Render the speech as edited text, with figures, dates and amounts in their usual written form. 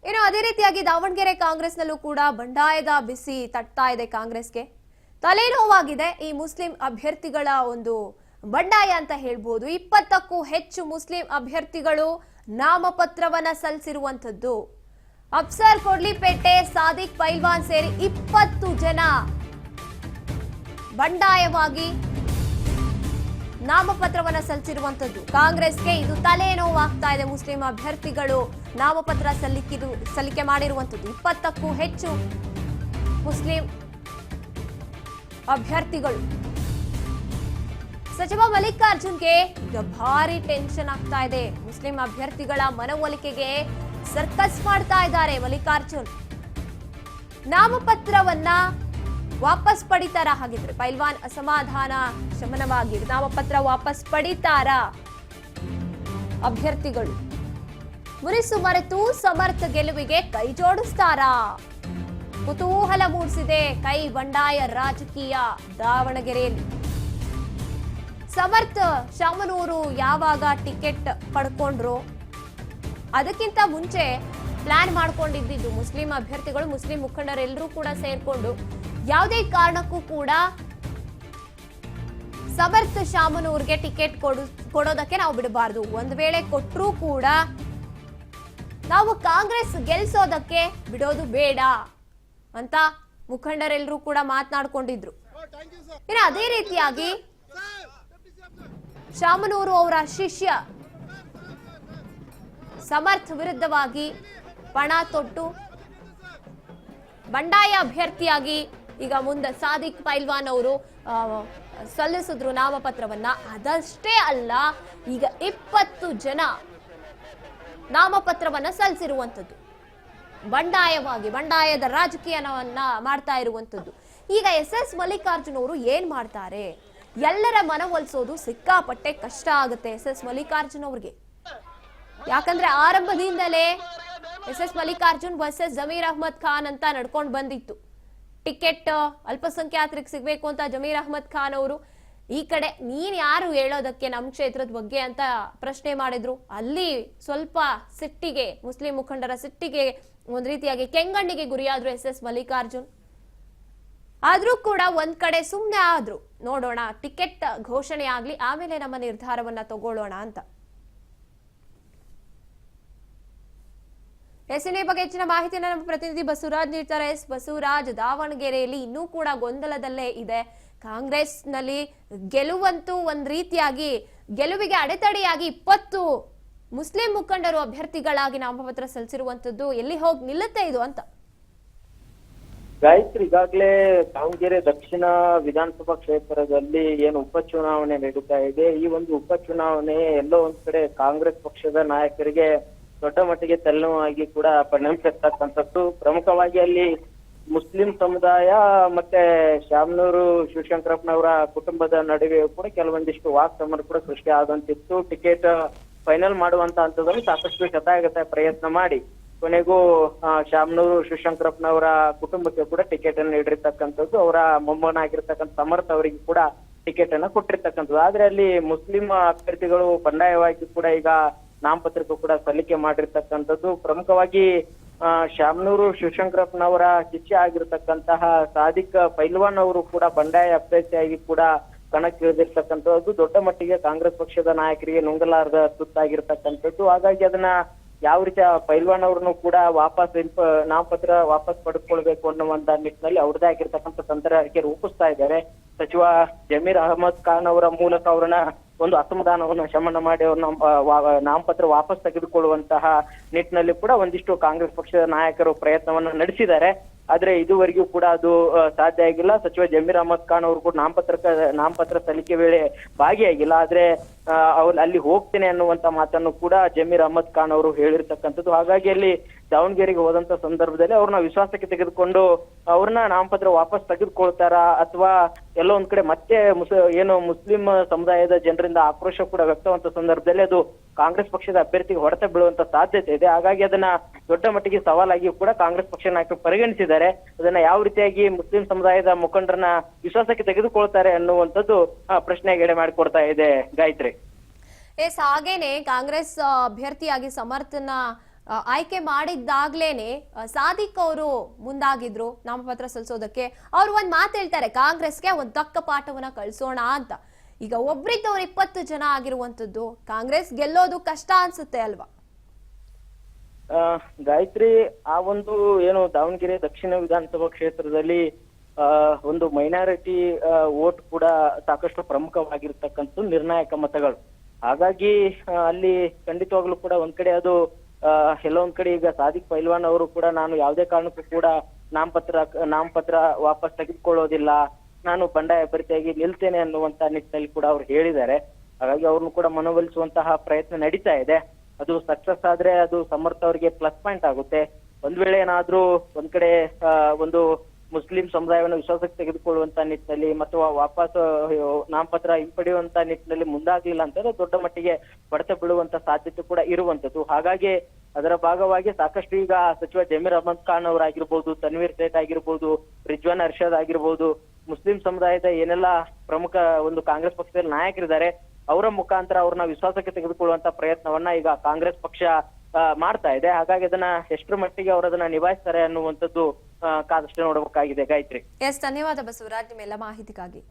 ಇನ್ನು ಅದೇ ರೀತಿಯಾಗಿ ದಾವಣಗೆರೆ ಕಾಂಗ್ರೆಸ್ನಲ್ಲೂ ಕೂಡ ಬಂಡಾಯದ ಬಿಸಿ ತಟ್ತಾ ಇದೆ ಕಾಂಗ್ರೆಸ್ಗೆ. ತಲೆನೋವಾಗಿದೆ ಈ ಮುಸ್ಲಿಂ ಅಭ್ಯರ್ಥಿಗಳ ಒಂದು ಬಂಡಾಯ ಅಂತ ಹೇಳ್ಬೋದು. 20ಕ್ಕೂ ಹೆಚ್ಚು ಮುಸ್ಲಿಂ ಅಭ್ಯರ್ಥಿಗಳು ನಾಮಪತ್ರವನ್ನ ಸಲ್ಲಿಸಿರುವಂತದ್ದು. ಅಫ್ಸರ್ ಕೊಡ್ಲಿಪೇಟೆ, ಸಾದಿಕ್ ಪೈಲ್ವಾನ್ ಸೇರಿ 20 ಜನ ಬಂಡಾಯವಾಗಿ ನಾಮಪತ್ರವನ್ನ ಸಲ್ಲಿಸಿರುವಂತದ್ದು. ಕಾಂಗ್ರೆಸ್ಗೆ ಇದು ತಲೆನೋವಾಗ್ತಾ ಇದೆ. ಮುಸ್ಲಿಂ ಅಭ್ಯರ್ಥಿಗಳು ನಾಮಪತ್ರ ಸಲ್ಲಿಕೆ ಮಾಡಿರುವಂತದ್ದು. 20ಕ್ಕೂ ಹೆಚ್ಚು ಮುಸ್ಲಿಂ ಅಭ್ಯರ್ಥಿಗಳು. ಸಚಿವ ಮಲ್ಲಿಕಾರ್ಜುನ್ಗೆ ಈಗ ಭಾರಿ ಟೆನ್ಷನ್ ಆಗ್ತಾ ಇದೆ. ಮುಸ್ಲಿಂ ಅಭ್ಯರ್ಥಿಗಳ ಮನವೊಲಿಕೆಗೆ ಸರ್ಕಸ್ ಮಾಡ್ತಾ ಇದ್ದಾರೆ ಮಲ್ಲಿಕಾರ್ಜುನ್. ನಾಮಪತ್ರವನ್ನ ವಾಪಸ್ ಪಡಿತಾರ? ಹಾಗಿದ್ರೆ ಪೈಲ್ವಾನ್ ಅಸಮಾಧಾನ ಶಮನವಾಗಿ ನಾಮಪತ್ರ ವಾಪಸ್ ಪಡಿತಾರ ಅಭ್ಯರ್ಥಿಗಳು? ಮುನಿಸು ಮರೆತು ಸಮರ್ಥ ಗೆಲುವಿಗೆ ಕೈ ಜೋಡಿಸ್ತಾರಾ? ಕುತೂಹಲ ಮೂಡಿಸಿದೆ ಕೈ ಬಂಡಾಯ ರಾಜಕೀಯ ದಾವಣಗೆರೆಯಲ್ಲಿ. ಸಮರ್ಥ ಶಾಮನೂರು ಯಾವಾಗ ಟಿಕೆಟ್ ಪಡ್ಕೊಂಡ್ರು ಅದಕ್ಕಿಂತ ಮುಂಚೆ ಪ್ಲಾನ್ ಮಾಡ್ಕೊಂಡಿದ್ದು ಮುಸ್ಲಿಂ ಅಭ್ಯರ್ಥಿಗಳು, ಮುಸ್ಲಿಂ ಮುಖಂಡರೆಲ್ಲರೂ ಕೂಡ ಸೇರ್ಕೊಂಡು ಯಾವುದೇ ಕಾರಣಕ್ಕೂ ಕೂಡ ಸಮರ್ಥ ಶಾಮನೂರ್ಗೆ ಟಿಕೆಟ್ ಕೊಡೋದಕ್ಕೆ ನಾವು ಬಿಡಬಾರ್ದು. ಒಂದ್ ವೇಳೆ ಕೊಟ್ಟರೂ ಕೂಡ ನಾವು ಕಾಂಗ್ರೆಸ್ ಗೆಲ್ಸೋದಕ್ಕೆ ಬಿಡೋದು ಬೇಡ ಅಂತ ಮುಖಂಡರೆಲ್ಲರೂ ಕೂಡ ಮಾತನಾಡ್ಕೊಂಡಿದ್ರು. ಇನ್ನು ಅದೇ ರೀತಿಯಾಗಿ ಶಾಮನೂರು ಅವರ ಶಿಷ್ಯ ಸಮರ್ಥ ವಿರುದ್ಧವಾಗಿ ಪಣ ತೊಟ್ಟು ಬಂಡಾಯ ಅಭ್ಯರ್ಥಿಯಾಗಿ ಈಗ ಮುಂದೆ ಸಾದಿಕ್ ಪೈಲ್ವಾನ್ ಅವರು ಸಲ್ಲಿಸಿದ್ರು ನಾಮಪತ್ರವನ್ನ. ಅದಷ್ಟೇ ಅಲ್ಲ, ಈಗ 20 ಜನ ನಾಮಪತ್ರವನ್ನ ಸಲ್ಲಿಸಿರುವಂತದ್ದು. ಬಂಡಾಯದ ರಾಜಕೀಯವನ್ನ ಮಾಡ್ತಾ ಇರುವಂತದ್ದು. ಈಗ ಎಸ್ ಮಲ್ಲಿಕಾರ್ಜುನ್ ಅವರು ಏನ್ ಮಾಡ್ತಾರೆ? ಎಲ್ಲರ ಮನವೊಲಿಸೋದು ಸಿಕ್ಕಾಪಟ್ಟೆ ಕಷ್ಟ ಆಗುತ್ತೆ ಎಸ್ ಮಲ್ಲಿಕಾರ್ಜುನ್ ಅವ್ರಿಗೆ. ಯಾಕಂದ್ರೆ ಆರಂಭದಿಂದಲೇ ಎಸ್ ಮಲ್ಲಿಕಾರ್ಜುನ್ ವರ್ಸಸ್ ಜಮೀರ್ ಅಹ್ಮದ್ ಖಾನ್ ಅಂತ ನಡ್ಕೊಂಡು ಬಂದಿತ್ತು. ಟಿಕೆಟ್ ಅಲ್ಪಸಂಖ್ಯಾತರಿಗೆ ಸಿಗ್ಬೇಕು ಅಂತ ಜಮೀರ್ ಅಹ್ಮದ್ ಖಾನ್ ಅವರು ಈ ಕಡೆ ನೀನ್ ಯಾರು ಹೇಳೋದಕ್ಕೆ ನಮ್ಮ ಕ್ಷೇತ್ರದ ಬಗ್ಗೆ ಅಂತ ಪ್ರಶ್ನೆ ಮಾಡಿದ್ರು. ಅಲ್ಲಿ ಸ್ವಲ್ಪ ಸಿಟ್ಟಿಗೆ, ಮುಸ್ಲಿಂ ಮುಖಂಡರ ಸಿಟ್ಟಿಗೆ ಒಂದ್ ರೀತಿಯಾಗಿ ಕೆಂಗಣ್ಣಿಗೆ ಗುರಿಯಾದ್ರು ಎಸ್ ಮಲ್ಲಿಕಾರ್ಜುನ್. ಆದ್ರೂ ಕೂಡ ಒಂದ್ ಕಡೆ ಸುಮ್ನೆ ಆದ್ರು, ನೋಡೋಣ ಟಿಕೆಟ್ ಘೋಷಣೆ ಆಗ್ಲಿ ಆಮೇಲೆ ನಮ್ಮ ನಿರ್ಧಾರವನ್ನ ತಗೊಳ್ಳೋಣ ಅಂತ. ಎಸ್ಎನ್ಎ ಬಗ್ಗೆ ಹೆಚ್ಚಿನ ಮಾಹಿತಿಯನ್ನು ನಮ್ಮ ಪ್ರತಿನಿಧಿ ಬಸವರಾಜ್ ನೀಡ್ತಾರೆ. ಬಸವರಾಜ್, ದಾವಣಗೆರೆಯಲ್ಲಿ ಇನ್ನೂ ಕೂಡ ಗೊಂದಲದಲ್ಲೇ ಇದೆ. ಕಾಂಗ್ರೆಸ್ನಲ್ಲಿ ಗೆಲುವಂತೂ ಒಂದ್ ರೀತಿಯಾಗಿ ಗೆಲುವಿಗೆ ಅಡೆತಡೆಯಾಗಿ 20 ಮುಸ್ಲಿಂ ಮುಖಂಡರು ಅಭ್ಯರ್ಥಿಗಳಾಗಿ ನಾಮಪತ್ರ ಸಲ್ಲಿಸಿರುವಂತದ್ದು ಎಲ್ಲಿ ಹೋಗಿ ನಿಲ್ಲುತ್ತೆ ಇದು ಅಂತ? ಗಾಯತ್ರಿ, ಈಗಾಗಲೇ ದಾವಣಗೆರೆ ದಕ್ಷಿಣ ವಿಧಾನಸಭಾ ಕ್ಷೇತ್ರದಲ್ಲಿ ಏನು ಉಪಚುನಾವಣೆ ನಡೀತಾ ಇದೆ, ಈ ಒಂದು ಉಪಚುನಾವಣೆ ಎಲ್ಲೋ ಒಂದ್ ಕಡೆ ಕಾಂಗ್ರೆಸ್ ಪಕ್ಷದ ನಾಯಕರಿಗೆ ದೊಡ್ಡ ಮಟ್ಟಿಗೆ ತಲೆನೋವಾಗಿ ಕೂಡ ಪರಿಣಮಿಸಿರ್ತಕ್ಕಂಥದ್ದು. ಪ್ರಮುಖವಾಗಿ ಅಲ್ಲಿ ಮುಸ್ಲಿಂ ಸಮುದಾಯ ಮತ್ತೆ ಶಾಮನೂರು ಶಿವಶಂಕರಪ್ಪನವರ ಕುಟುಂಬದ ನಡುವೆ ಕೂಡ ಕೆಲವೊಂದಿಷ್ಟು ವಾಕ್ಸಮರ ಕೂಡ ಸೃಷ್ಟಿ ಆದಂತಿತ್ತು. ಟಿಕೆಟ್ ಫೈನಲ್ ಮಾಡುವಂತ ಹಂತದಲ್ಲಿ ಸಾಕಷ್ಟು ಶತಾಯಗತ ಪ್ರಯತ್ನ ಮಾಡಿ ಕೊನೆಗೂ ಶಾಮನೂರು ಶಿವಶಂಕರಪ್ಪನವರ ಕುಟುಂಬಕ್ಕೆ ಕೂಡ ಟಿಕೆಟ್ ಅನ್ನು ನೀಡಿರ್ತಕ್ಕಂಥದ್ದು. ಅವರ ಮೊಮ್ಮನಾಗಿರ್ತಕ್ಕಂಥ ಸಮರ್ಥ ಅವರಿಗೆ ಕೂಡ ಟಿಕೆಟ್ ಅನ್ನ ಕೊಟ್ಟಿರ್ತಕ್ಕಂಥದ್ದು. ಆದ್ರೆ ಅಲ್ಲಿ ಮುಸ್ಲಿಂ ಅಭ್ಯರ್ಥಿಗಳು ಬಂಡಾಯವಾಗಿ ಕೂಡ ಈಗ ನಾಮಪತ್ರಕ್ಕೂ ಕೂಡ ಸಲ್ಲಿಕೆ ಮಾಡಿರ್ತಕ್ಕಂಥದ್ದು. ಪ್ರಮುಖವಾಗಿ ಶಾಮನೂರು ಶಿವಶಂಕರಪ್ಪನವರ ಶಿಷ್ಯ ಆಗಿರ್ತಕ್ಕಂತಹ ಸಾದಿಕ್ ಪೈಲ್ವಾನ್ ಅವರು ಕೂಡ ಬಂಡಾಯ ಅಭ್ಯರ್ಥಿಯಾಗಿ ಕೂಡ ಕಣಕ್ಕಿಳಿದಿರ್ತಕ್ಕಂಥದ್ದು ದೊಡ್ಡ ಮಟ್ಟಿಗೆ ಕಾಂಗ್ರೆಸ್ ಪಕ್ಷದ ನಾಯಕರಿಗೆ ನುಂಗಲಾರದ ತುತ್ತಾಗಿರ್ತಕ್ಕಂಥದ್ದು. ಹಾಗಾಗಿ ಅದನ್ನ ಯಾವ ರೀತಿ ಪೈಲ್ವಾನ್ ಅವ್ರನ್ನು ಕೂಡ ವಾಪಸ್ ನಾಮಪತ್ರ ವಾಪಸ್ ಪಡೆದುಕೊಳ್ಬೇಕು ಅನ್ನುವಂತ ನಿಟ್ಟಿನಲ್ಲಿ ಅವ್ರದೇ ಆಗಿರ್ತಕ್ಕಂಥ ತಂತ್ರಕ್ಕೆ ರೂಪಿಸ್ತಾ ಇದ್ದಾರೆ. ಸಚಿವ ಜಮೀರ್ ಅಹಮದ್ ಖಾನ್ ಅವರ ಮೂಲಕ ಅವ್ರನ್ನ ಒಂದು ಅಸಮಾಧಾನವನ್ನು ಶಮನ ಮಾಡಿ ಅವ್ರನ್ನ ನಾಮಪತ್ರ ವಾಪಸ್ ತೆಗೆದುಕೊಳ್ಳುವಂತಹ ನಿಟ್ಟಿನಲ್ಲಿ ಕೂಡ ಒಂದಿಷ್ಟು ಕಾಂಗ್ರೆಸ್ ಪಕ್ಷದ ನಾಯಕರು ಪ್ರಯತ್ನವನ್ನ ನಡೆಸಿದ್ದಾರೆ. ಆದ್ರೆ ಇದುವರೆಗೂ ಕೂಡ ಅದು ಸಾಧ್ಯ ಆಗಿಲ್ಲ. ಸಚಿವ ಜಮೀರ್ ಅಹಮದ್ ಖಾನ್ ಅವರು ಕೂಡ ನಾಮಪತ್ರ ಸಲ್ಲಿಕೆ ವೇಳೆ ಭಾಗಿಯಾಗಿಲ್ಲ. ಆದ್ರೆ ಅವ್ರು ಅಲ್ಲಿ ಹೋಗ್ತೇನೆ ಅನ್ನುವಂತ ಮಾತನ್ನು ಕೂಡ ಜಮೀರ್ ಅಹಮದ್ ಖಾನ್ ಅವರು ಹೇಳಿರ್ತಕ್ಕಂಥದ್ದು. ಹಾಗಾಗಿ ಅಲ್ಲಿ ದಾವಣಗೆರೆಗೆ ಹೋದಂತ ಸಂದರ್ಭದಲ್ಲಿ ಅವ್ರನ್ನ ವಿಶ್ವಾಸಕ್ಕೆ ತೆಗೆದುಕೊಂಡು ಅವ್ರನ್ನ ನಾಮಪತ್ರ ವಾಪಸ್ ತೆಗೆದುಕೊಳ್ತಾರ ಅಥವಾ ಎಲ್ಲೋ ಒಂದ್ ಕಡೆ ಮತ್ತೆ ಏನು ಮುಸ್ಲಿಂ ಸಮುದಾಯದ ಜನರಿಂದ ಆಕ್ರೋಶ ಕೂಡ ವ್ಯಕ್ತವಂತ ಸಂದರ್ಭದಲ್ಲಿ ಅದು ಕಾಂಗ್ರೆಸ್ ಪಕ್ಷದ ಅಭ್ಯರ್ಥಿಗೆ ಹೊಡೆತ ಬೀಳುವಂತ ಸಾಧ್ಯತೆ ಇದೆ. ಹಾಗಾಗಿ ಅದನ್ನ ದೊಡ್ಡ ಮಟ್ಟಿಗೆ ಸವಾಲಾಗಿ ಕೂಡ ಕಾಂಗ್ರೆಸ್ ಪಕ್ಷ ನಾಯಕರು ಪರಿಗಣಿಸಿದ್ದಾರೆ. ಅದನ್ನ ಯಾವ ರೀತಿಯಾಗಿ ಮುಸ್ಲಿಂ ಸಮುದಾಯದ ಮುಖಂಡರನ್ನ ವಿಶ್ವಾಸಕ್ಕೆ ತೆಗೆದುಕೊಳ್ತಾರೆ ಅನ್ನುವಂಥದ್ದು ಪ್ರಶ್ನೆಗೆ ಎಡೆ ಮಾಡಿಕೊಡ್ತಾ ಇದೆ ಗಾಯತ್ರಿ. ಹಾಗೇನೆ ಕಾಂಗ್ರೆಸ್ ಅಭ್ಯರ್ಥಿಯಾಗಿ ಸಮರ್ಥನ ಆಯ್ಕೆ ಮಾಡಿದ್ದಾಗ್ಲೇನೆ ಸಾದಿಕ್ ಅವರು ಮುಂದಾಗಿದ್ರು ನಾಮಪತ್ರ ಸಲ್ಲಿಸೋದಕ್ಕೆ. ಅವ್ರು ಒಂದ್ ಮಾತು ಹೇಳ್ತಾರೆ, ಕಾಂಗ್ರೆಸ್ಗೆ ಒಂದ್ ತಕ್ಕ ಪಾಠವನ್ನ ಕಳ್ಸೋಣ ಅಂತ. ಈಗ ಒಬ್ರಿದ್ದವ್ರು 20 ಜನ ಆಗಿರುವಂತದ್ದು, ಕಾಂಗ್ರೆಸ್ ಗೆಲ್ಲೋದು ಕಷ್ಟ ಅನ್ಸುತ್ತೆ ಅಲ್ವಾ? ಗಾಯತ್ರಿ, ಆ ಒಂದು ಏನು ದಾವಣಗೆರೆ ದಕ್ಷಿಣ ವಿಧಾನಸಭಾ ಕ್ಷೇತ್ರದಲ್ಲಿ ಒಂದು ಮೈನಾರಿಟಿ ವೋಟ್ ಕೂಡ ಸಾಕಷ್ಟು ಪ್ರಮುಖವಾಗಿರ್ತಕ್ಕಂಥ ನಿರ್ಣಾಯಕ ಮತಗಳು. ಹಾಗಾಗಿ ಅಲ್ಲಿ ಖಂಡಿತವಾಗ್ಲೂ ಕೂಡ ಒಂದ್ ಕಡೆ ಅದು ಎಲ್ಲೊಂದ್ ಕಡೆ ಈಗ ಸಾದಿಕ್ ಪೈಲ್ವಾನ್ ಅವರು ಕೂಡ ನಾನು ಯಾವುದೇ ಕಾರಣಕ್ಕೂ ಕೂಡ ನಾಮಪತ್ರ ವಾಪಸ್ ತೆಗೆದುಕೊಳ್ಳೋದಿಲ್ಲ, ನಾನು ಬಂಡಾಯ ಅಭ್ಯರ್ಥಿಯಾಗಿ ನಿಲ್ತೇನೆ ಅನ್ನುವಂತ ನಿಟ್ಟಿನಲ್ಲಿ ಕೂಡ ಅವ್ರು ಹೇಳಿದ್ದಾರೆ. ಹಾಗಾಗಿ ಅವ್ರನ್ನು ಕೂಡ ಮನವೊಲಿಸುವಂತಹ ಪ್ರಯತ್ನ ನಡೀತಾ ಇದೆ. ಅದು ಸಕ್ಸಸ್ ಆದ್ರೆ ಅದು ಸಮರ್ಥ ಅವರಿಗೆ ಪ್ಲಸ್ ಪಾಯಿಂಟ್ ಆಗುತ್ತೆ. ಒಂದ್ ವೇಳೆ ಏನಾದ್ರೂ ಒಂದ್ ಕಡೆ ಒಂದು ಮುಸ್ಲಿಂ ಸಮುದಾಯವನ್ನು ವಿಶ್ವಾಸಕ್ಕೆ ತೆಗೆದುಕೊಳ್ಳುವಂತ ನಿಟ್ಟಿನಲ್ಲಿ ಮತ್ತು ವಾಪಸ್ ನಾಮಪತ್ರ ಹಿಂಪಡೆಯುವಂತ ನಿಟ್ಟಿನಲ್ಲಿ ಮುಂದಾಗ್ಲಿಲ್ಲ ಅಂತಂದ್ರೆ ದೊಡ್ಡ ಮಟ್ಟಿಗೆ ಹೊಡೆತ ಬೀಳುವಂತ ಸಾಧ್ಯತೆ ಕೂಡ ಇರುವಂತದ್ದು. ಹಾಗಾಗಿ ಅದರ ಭಾಗವಾಗಿ ಸಾಕಷ್ಟು ಈಗ ಸಚಿವ ಜಮೀರ್ ಅಹಮದ್ ಖಾನ್ ಅವರಾಗಿರ್ಬೋದು, ತನ್ವೀರ್ ಸೇಠ್ ಆಗಿರ್ಬೋದು, ರಿಜ್ವಾನ್ ಅರ್ಷದ್ ಆಗಿರ್ಬೋದು, ಮುಸ್ಲಿಂ ಸಮುದಾಯದ ಏನೆಲ್ಲ ಪ್ರಮುಖ ಒಂದು ಕಾಂಗ್ರೆಸ್ ಪಕ್ಷದಲ್ಲಿ ನಾಯಕರಿದ್ದಾರೆ ಅವರ ಮುಖಾಂತರ ಅವ್ರನ್ನ ವಿಶ್ವಾಸಕ್ಕೆ ತೆಗೆದುಕೊಳ್ಳುವಂತ ಪ್ರಯತ್ನವನ್ನ ಈಗ ಕಾಂಗ್ರೆಸ್ ಪಕ್ಷ ಮಾಡ್ತಾ ಇದೆ. ಹಾಗಾಗಿ ಅದನ್ನ ಎಷ್ಟರ ಮಟ್ಟಿಗೆ ಅವರು ಅದನ್ನ ನಿಭಾಯಿಸ್ತಾರೆ ಅನ್ನುವಂಥದ್ದು ಕಾದಷ್ಟೇ ನೋಡಬೇಕಾಗಿದೆ ಗಾಯತ್ರಿ. ಎಸ್, ಧನ್ಯವಾದ ಬಸವರಾಜ್ ನಿಮ್ಮೆಲ್ಲ ಮಾಹಿತಿಗಾಗಿ.